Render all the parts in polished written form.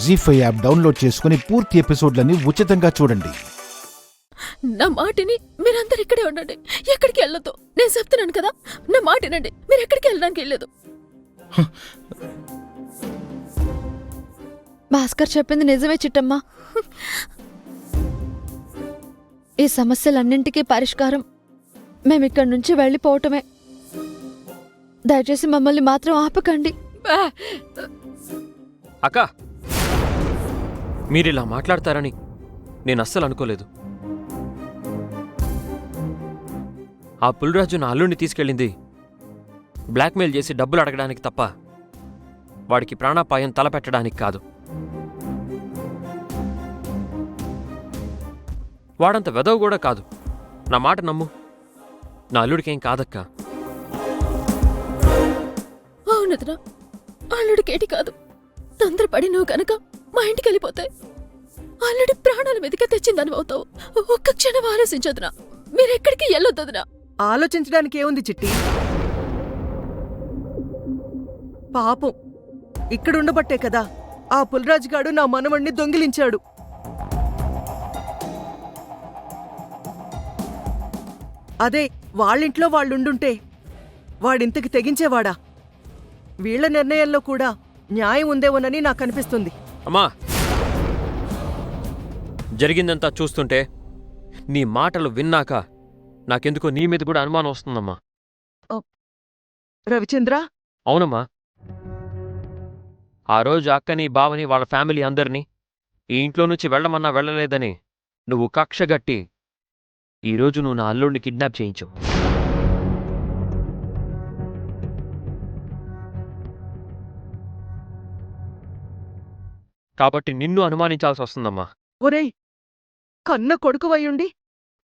జీ5 app download చేసుకుని పూర్తి ఎపిసోడ్లని ఉచితంగా చూడండి. నా మాటిని మీరందరు ఇక్కడే ఉండండి, ఎక్కడికి వెళ్ళొద్దు. నేను చెప్తున్నాను కదా, నా మాటినండి, మీరు ఎక్కడికి వెళ్ళడానికి వెళ్ళలేదు. భాస్కర్ చెప్పింది నిజమే చిట్టమ్మా. ఈ సమస్యలన్నింటికీ పరిష్కారం మేమిక్కడి నుంచి వెళ్ళిపోవటమే. దయచేసి మమ్మల్ని మాత్రం ఆపకండి. అక్క, మీరిలా మాట్లాడతారని నేను అస్సలు అనుకోలేదు. ఆ పులిరాజు నా అల్లుడిని తీసుకెళ్ళింది బ్లాక్మెయిల్ చేసి డబ్బులు అడగడానికి తప్ప వాడికి ప్రాణాపాయం తలపెట్టడానికి కాదు. వాడంత వెదవ కూడా కాదు. నా మాట నమ్ము, నా అల్లుడికేం కాదక్కా. అవునదరా, అల్లుడికేటి కాదు. తొందరపడి నువ్వు కనుక మా ఇంటికి వెళ్ళిపోతే అల్లుడి ప్రాణాల మీదకే తెచ్చిందని అవుతావు. ఒక్క క్షణం ఆలోచించొద్దునా, మీరెక్కడికి వెళ్ళొద్దదునా. ఆలోచించడానికి ఏముంది చిట్టి? పాపం ఇక్కడుండబట్టే కదా ఆ పులిరాజుగాడు నా మనవణ్ణి దొంగిలించాడు. అదే వాళ్ళింట్లో వాళ్ళుండుంటే వాడింతకి తెగించేవాడా? వీళ్ల నిర్ణయంలో కూడా న్యాయం ఉందేమోనని నాకనిపిస్తుంది. అమ్మా, జరిగిందంతా చూస్తుంటే నీ మాటలు విన్నాక నాకెందుకో నీ మీద కూడా అనుమానం వస్తుందమ్మా. రవిచంద్ర, అవునమ్మా, ఆ రోజు అక్కని, బావని, వాళ్ళ ఫ్యామిలీ అందరినీ ఈ ఇంట్లో నుంచి వెళ్ళమన్నా వెళ్ళలేదని నువ్వు కక్షగట్టి ఈరోజు నువ్వు నా అల్లుడిని కిడ్నాప్ చేయించావు. కాబట్టి నిన్ను అనుమానించాల్సి వస్తుందమ్మా. ఒరేయ్, కన్న కొడుకువయ్యుండి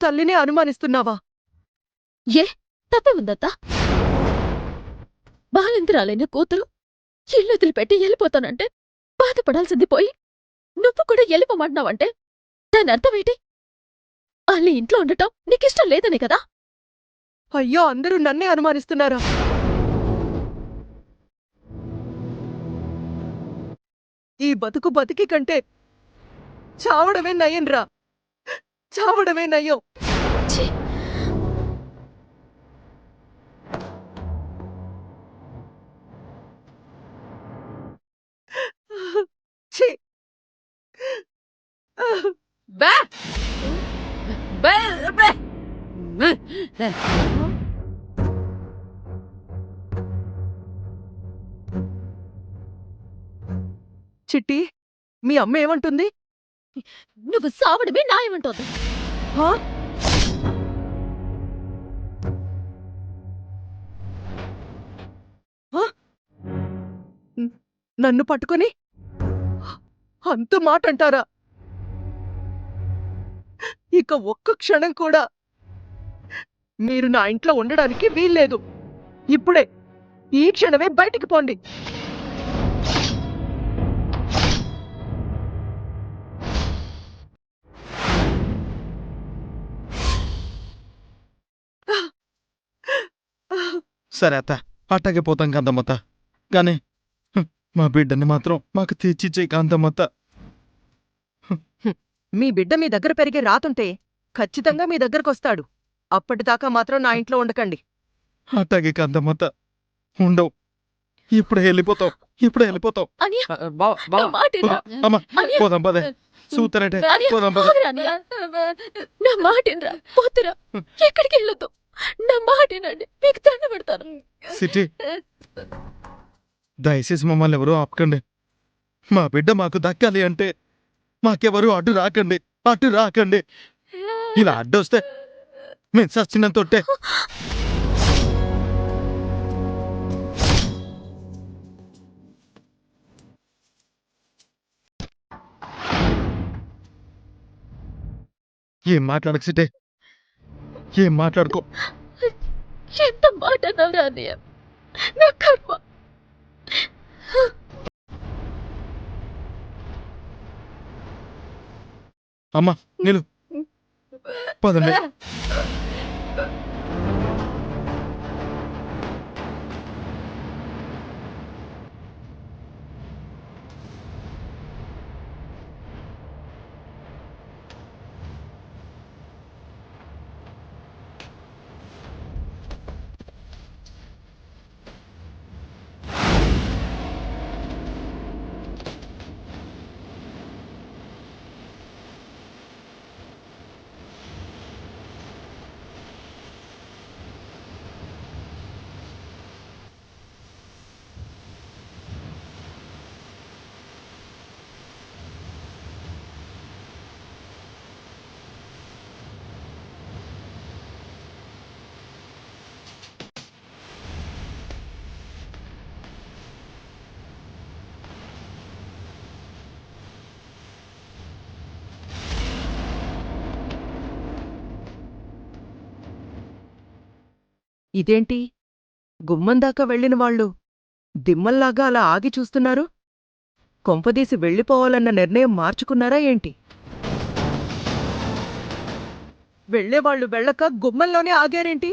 తల్లినే అనుమానిస్తున్నావా? ఏ తప్పే ఉందత్తా? బాలింతరాలైన కూతురు ఇల్లు వదిలిపెట్టి వెళ్ళిపోతానంటే బాధపడాల్సింది పోయి నువ్వు కూడా వెళ్ళిపోమంటున్నావంటే దాని అర్థమేంటి? వాళ్ళ ఇంట్లో ఉండటం నీకిష్టం లేదని కదా? అయ్యో, అందరూ నన్నే అనుమానిస్తున్నారా? ఈ బతుకు బతికి కంటే చావడమే నయ్యంరా, చావడమే నయ్యం. ఛీ! ఛీ! చిట్టి, మీ అమ్మ ఏమంటుంది? నువ్వు సావడమే న్యాయమంటోంది. హా? హా? నన్ను పట్టుకొని అంత మాట అంటారా? ఇక ఒక్క క్షణం కూడా మీరు నా ఇంట్లో ఉండడానికి వీల్లేదు. ఇప్పుడే, ఈ క్షణమే బయటికి పోండి. సరే అత్త, అట్టాగే పోతాం కాంతమ్మత్త. కానీ మా బిడ్డని మాత్రం మాకు తెచ్చిచ్చే కాంతమ్మత్త. మీ బిడ్డ మీ దగ్గర పెరిగే రాతుంటే ఖచ్చితంగా మీ దగ్గరకొస్తాడు. అప్పటిదాకా మాత్రం నా ఇంట్లో ఉండకండి. అట్టాగే కాంతమ్మత్త, ఉండవు. ఇప్పుడే వెళ్ళిపోతాం, ఇప్పుడే వెళ్ళిపోతాం. అనియా, బావ, నా మాట వినరా? అమ్మా, అనియా, పోదాం పదే. సూతరంటే అనియా, పోదాం పదే. ఆగురా అనియా. నా మాట వినరా? పోతురా, ఎక్కడికి వెళ్ళొద్దు. నా మాట వినండి, మీకు దండ పెడతాను. సిటీ, దయచేసి మమ్మల్ని ఎవరూ ఆపకండి. మా బిడ్డ మాకు దక్కాలి అంటే మాకెవరూ అడ్డు రాకండి, అడ్డు రాకండి. ఇలా అడ్డొస్తే మేము సచ్చినంతొట్టే. ఏం మాట్లాడకు సిటే, ఏం మాట్లాడుకో. ఎంత మాట అన్నావురా అన్నయ్య, నా కర్మ. అమ్మా, నిలు, పదండి. ఇదేంటి గుమ్మం దాకా వెళ్ళిన వాళ్ళు దిమ్మల్లాగా అలా ఆగి చూస్తున్నారు? కొంపదీసి వెళ్ళిపోవాలన్న నిర్ణయం మార్చుకున్నారా ఏంటి? వెళ్ళేవాళ్ళు వెళ్ళక గుమ్మంలోనే ఆగారేంటి?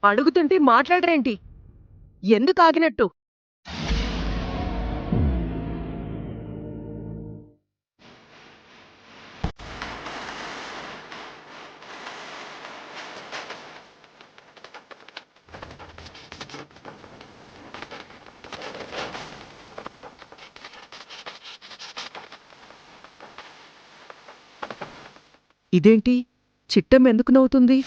అడుగుతుంటే మాట్లాడరేంటి? ఎందుకు ఆగినట్టు? ఇదేంటి చిట్టం ఎందుకు నవ్వుతుంది?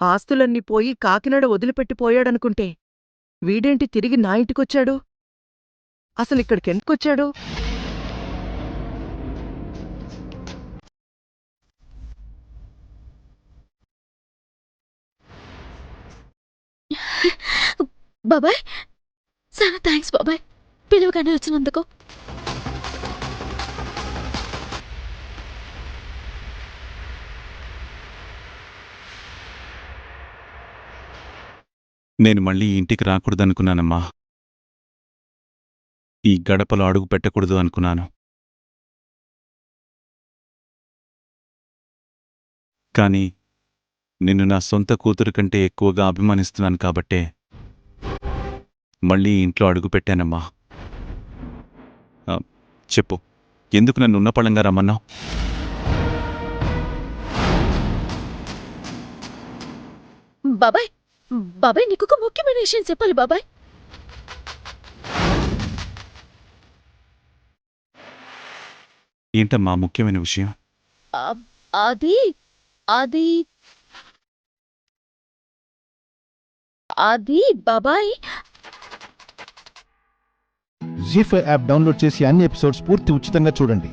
ఆస్తులన్నీ పోయి కాకినాడ వదిలిపెట్టిపోయాడనుకుంటే వీడేంటి తిరిగి నా ఇంటికొచ్చాడు? అసలిక్కడికెందుకొచ్చాడు? బాబాయ్, చాలా థ్యాంక్స్ బాబాయ్, పిలువగానే వచ్చినందుకు. నేను మళ్ళీ ఇంటికి రాకూడదనుకున్నానమ్మా. ఈ గడపలో అడుగు పెట్టకూడదు అనుకున్నాను. కానీ నిన్ను నా సొంత కూతురు కంటే ఎక్కువగా అభిమానిస్తున్నాను కాబట్టే మళ్ళీ ఇంట్లో అడుగు పెట్టానమ్మా. చెప్పు, ఎందుకు నన్ను ఉన్నపళంగా రమ్మన్నావు? బాబాయ్, బాబాయ్ నీకు ఒక ముఖ్యమైన విషయం చెప్పాలి బాబాయ్. ఏంటమ్మా ముఖ్యమైన విషయం? అది అది అది బాబాయ్, జీ5 యాప్ డౌన్లోడ్ చేసి అన్ని ఎపిసోడ్స్ పూర్తి ఉచితంగా చూడండి.